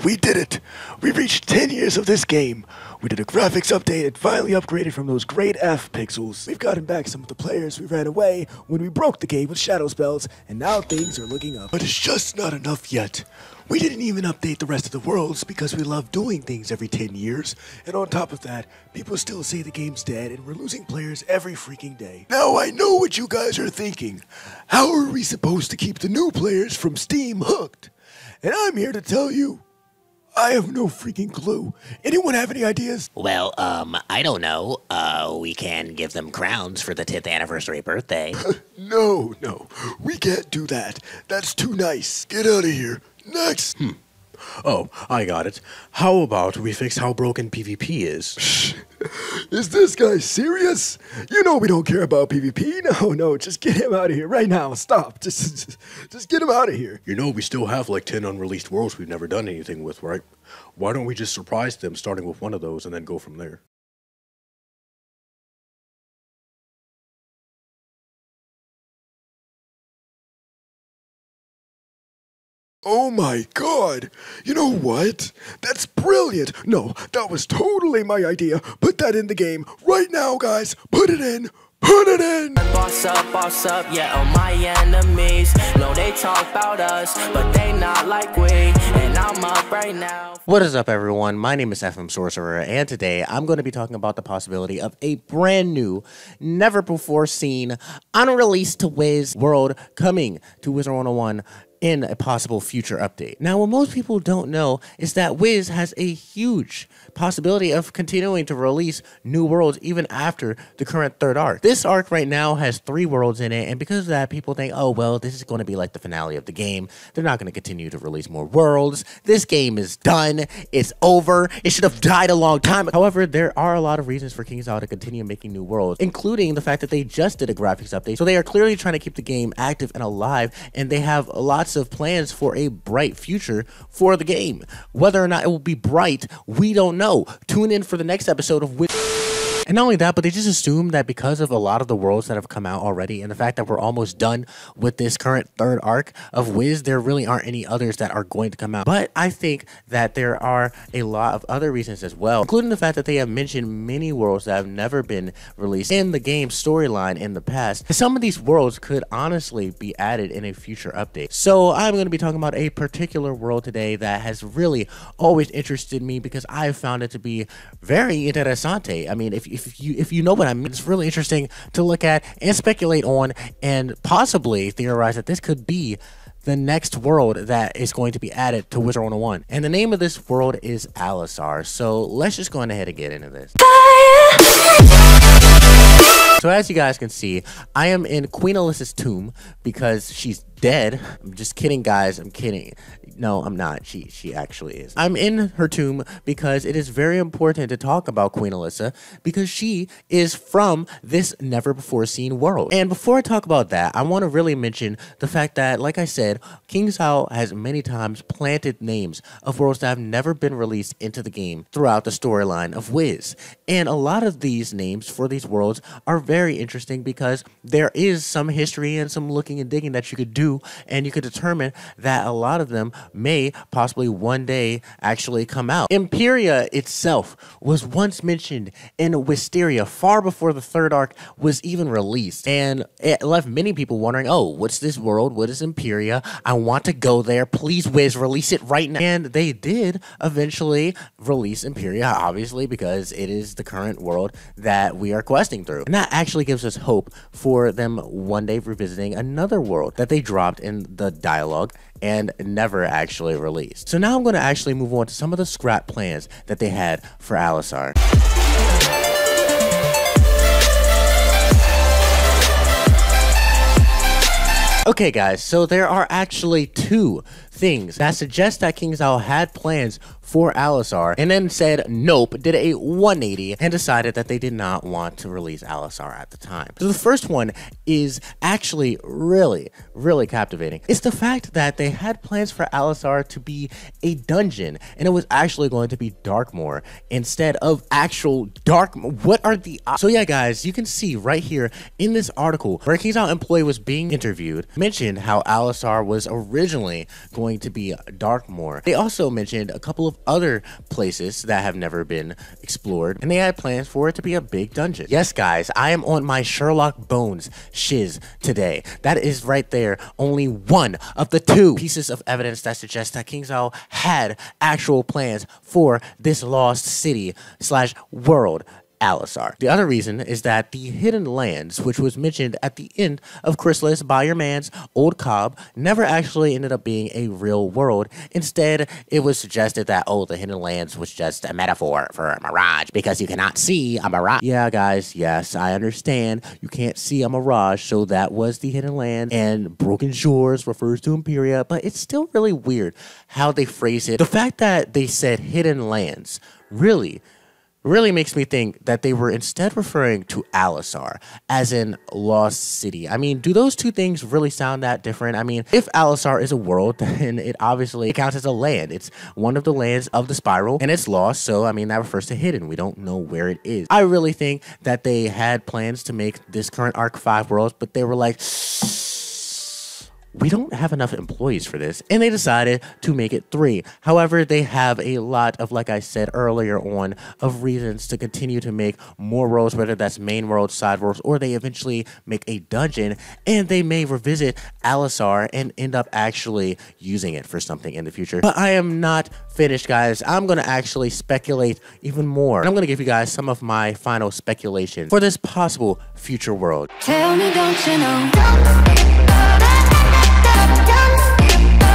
we did it! We reached 10 years of this game. We did a graphics update and finally upgraded from those great F pixels. We've gotten back some of the players we ran away when we broke the game with shadow spells, and now things are looking up. But it's just not enough yet. We didn't even update the rest of the worlds because we love doing things every 10 years. And on top of that, people still say the game's dead and we're losing players every freaking day. Now I know what you guys are thinking. How are we supposed to keep the new players from Steam hooked? And I'm here to tell you, I have no freaking clue. Anyone have any ideas? Well, I don't know. We can give them crowns for the 10th anniversary birthday. No, we can't do that. That's too nice. Get out of here. Next. Oh, I got it. How about we fix how broken PvP is? Is this guy serious? You know we don't care about PvP. No, just get him out of here right now. Stop. Just get him out of here. You know we still have like 10 unreleased worlds we've never done anything with, right? Why don't we just surprise them starting with one of those and then go from there? Oh my god! You know what? That's brilliant! No, that was totally my idea. Put that in the game right now, guys! Put it in! Put it in! Boss up, yeah, all my enemies know they talk about us, but they not like we, and I'm up right now. What is up, everyone? My name is FMSorcerer, and today I'm going to be talking about the possibility of a brand new, never before seen, unreleased to Wiz world coming to Wizard101 in a possible future update. Now, what most people don't know is that Wiz has a huge possibility of continuing to release new worlds even after the current third arc. This arc right now has 3 worlds in it, and because of that, people think, oh, well, this is going to be like the finale of the game. They're not going to continue to release more worlds. This game is done. It's over. It should have died a long time. However, there are a lot of reasons for KingsIsle to continue making new worlds, including the fact that they just did a graphics update. So they are clearly trying to keep the game active and alive, and they have lots of plans for a bright future for the game. Whether or not it will be bright, we don't know. Tune in for the next episode of And not only that, but they just assume that because of a lot of the worlds that have come out already and the fact that we're almost done with this current third arc of Wiz, there really aren't any others that are going to come out. But I think that there are a lot of other reasons as well, including the fact that they have mentioned many worlds that have never been released in the game's storyline in the past. Some of these worlds could honestly be added in a future update. So I'm going to be talking about a particular world today that has really always interested me because I've found it to be very interessante. I mean, if you know what I mean, it's really interesting to look at and speculate on and possibly theorize that this could be the next world that is going to be added to Wizard101. And the name of this world is Alisar. So let's just go ahead and get into this. So as you guys can see, I am in Queen Alyssa's tomb because she's dead. I'm just kidding, guys. I'm kidding. No, I'm not. She actually is. I'm in her tomb because it is very important to talk about Queen Alyssa because she is from this never before seen world. And before I talk about that, I want to really mention the fact that, like I said, KingsIsle has many times planted names of worlds that have never been released into the game throughout the storyline of Wiz. And a lot of these names for these worlds are very interesting because there is some history and some looking and digging that you could do, and you could determine that a lot of them may possibly one day actually come out. Imperia itself was once mentioned in Wisteria far before the third arc was even released, and it left many people wondering, oh, what's this world? What is Imperia? I want to go there. Please, Wiz, release it right now. And they did eventually release Imperia, obviously, because it is the current world that we are questing through. And that actually gives us hope for them one day revisiting another world that they dropped in the dialogue and never actually released. So now I'm going to actually move on to some of the scrap plans that they had for Alisar. Okay guys, so there are actually 2 things that suggest that KingsIsle had plans for Alisar and then said nope, did a 180 and decided that they did not want to release Alisar at the time. So the first one is actually really captivating. It's the fact that they had plans for Alisar to be a dungeon and it was actually going to be Darkmoor instead of actual What are the So yeah guys, you can see right here in this article where a KingsIsle employee was being interviewed mentioned how Alisar was originally going going to be Darkmoor. They also mentioned a couple of other places that have never been explored, and they had plans for it to be a big dungeon. Yes, guys, I am on my Sherlock Bones shiz today. That is right there only one of the two pieces of evidence that suggests that KingsIsle had actual plans for this lost city slash world, Alisar. The other reason is that the Hidden Lands, which was mentioned at the end of Chrysalis by your man's Old Cobb, never actually ended up being a real world. Instead, it was suggested that, oh, the Hidden Lands was just a metaphor for a mirage because you cannot see a mirage. Yeah, guys, yes, I understand. You can't see a mirage, so that was the Hidden Land, and Broken Shores refers to Imperia, but it's still really weird how they phrase it. The fact that they said Hidden Lands really makes me think that they were instead referring to Alisar as in Lost City. I mean, do those two things really sound that different? I mean, if Alisar is a world, then it obviously counts as a land. It's one of the lands of the spiral, and it's lost, so I mean, that refers to hidden. We don't know where it is. I really think that they had plans to make this current arc 5 worlds, but they were like, we don't have enough employees for this, and they decided to make it 3. However, they have a lot of, like I said earlier on, of reasons to continue to make more worlds, whether that's main worlds, side worlds, or they eventually make a dungeon, and they may revisit Alisar and end up actually using it for something in the future. But I am not finished, guys. I'm going to actually speculate even more, and I'm going to give you guys some of my final speculation for this possible future world. Tell me, don't you know?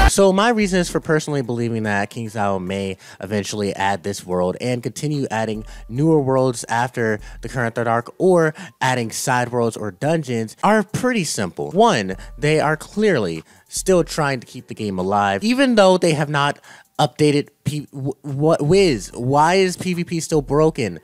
So my reasons for personally believing that KingsIsle may eventually add this world and continue adding newer worlds after the current third arc, or adding side worlds or dungeons, are pretty simple. One, they are clearly still trying to keep the game alive, even though they have not updated Wiz. Why is PvP still broken?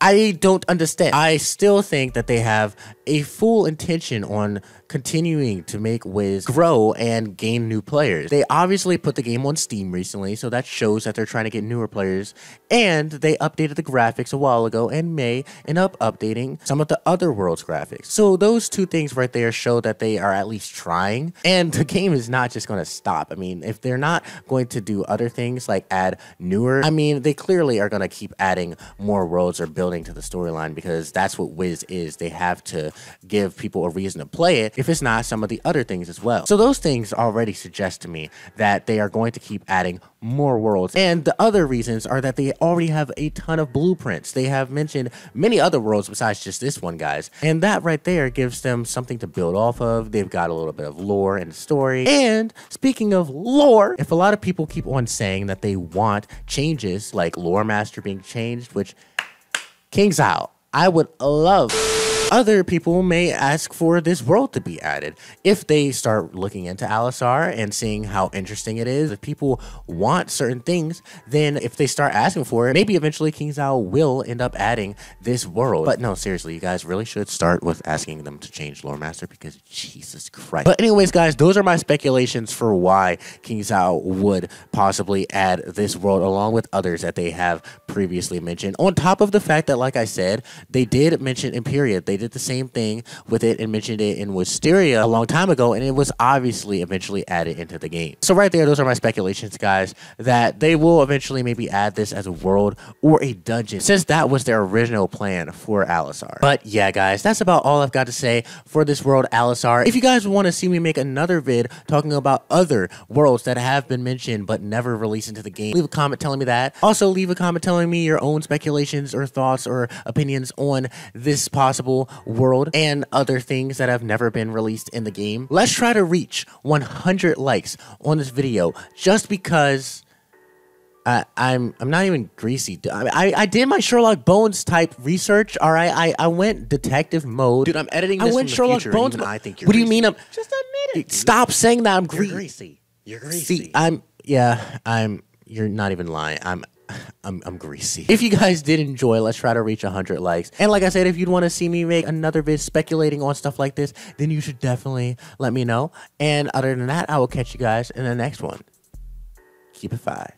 I don't understand. I still think that they have a full intention on continuing to make Wiz grow and gain new players. They obviously put the game on Steam recently, so that shows that they're trying to get newer players, and they updated the graphics a while ago and may end up updating some of the other world's graphics. So those two things right there show that they are at least trying, and the game is not just going to stop. I mean, if they're not going to do other things like add newer, I mean, they clearly are going to keep adding more worlds or building to the storyline, because that's what Wiz is. They have to give people a reason to play it, if it's not some of the other things as well. So those things already suggest to me that they are going to keep adding more worlds. And the other reasons are that they already have a ton of blueprints. They have mentioned many other worlds besides just this one, guys. And that right there gives them something to build off of. They've got a little bit of lore and story. And speaking of lore, if a lot of people keep on saying that they want changes, like Lore Master being changed, which KingsIsle, I would love. Other people may ask for this world to be added. If they start looking into Alisar and seeing how interesting it is, if people want certain things, then if they start asking for it, maybe eventually KingsIsle will end up adding this world. But no, seriously, you guys really should start with asking them to change Lore Master, because Jesus Christ. But anyways, guys, those are my speculations for why KingsIsle would possibly add this world, along with others that they have previously mentioned. On top of the fact that, like I said, they did mention Imperia. They did the same thing with it and mentioned it in Wisteria a long time ago, and it was obviously eventually added into the game. So right there, those are my speculations, guys, that they will eventually maybe add this as a world or a dungeon, since that was their original plan for Alisar. But yeah, guys, that's about all I've got to say for this world, Alisar. If you guys want to see me make another vid talking about other worlds that have been mentioned but never released into the game, leave a comment telling me that. Also, leave a comment telling me your own speculations or thoughts or opinions on this possible world and other things that have never been released in the game. Let's try to reach 100 likes on this video, just because I'm not even greasy. I did my Sherlock Bones type research. All right, I went detective mode. Dude, I'm editing this from the Sherlock future, Bones. and I think you're What do you greasy. mean? I'm Just admit it. Stop saying that I'm You're greasy. greasy. You're greasy. See, you're not even lying. I'm greasy. If you guys did enjoy, let's try to reach 100 likes. And like I said, if you'd want to see me make another vid speculating on stuff like this, then you should definitely let me know. And other than that, I will catch you guys in the next one. Keep it 5.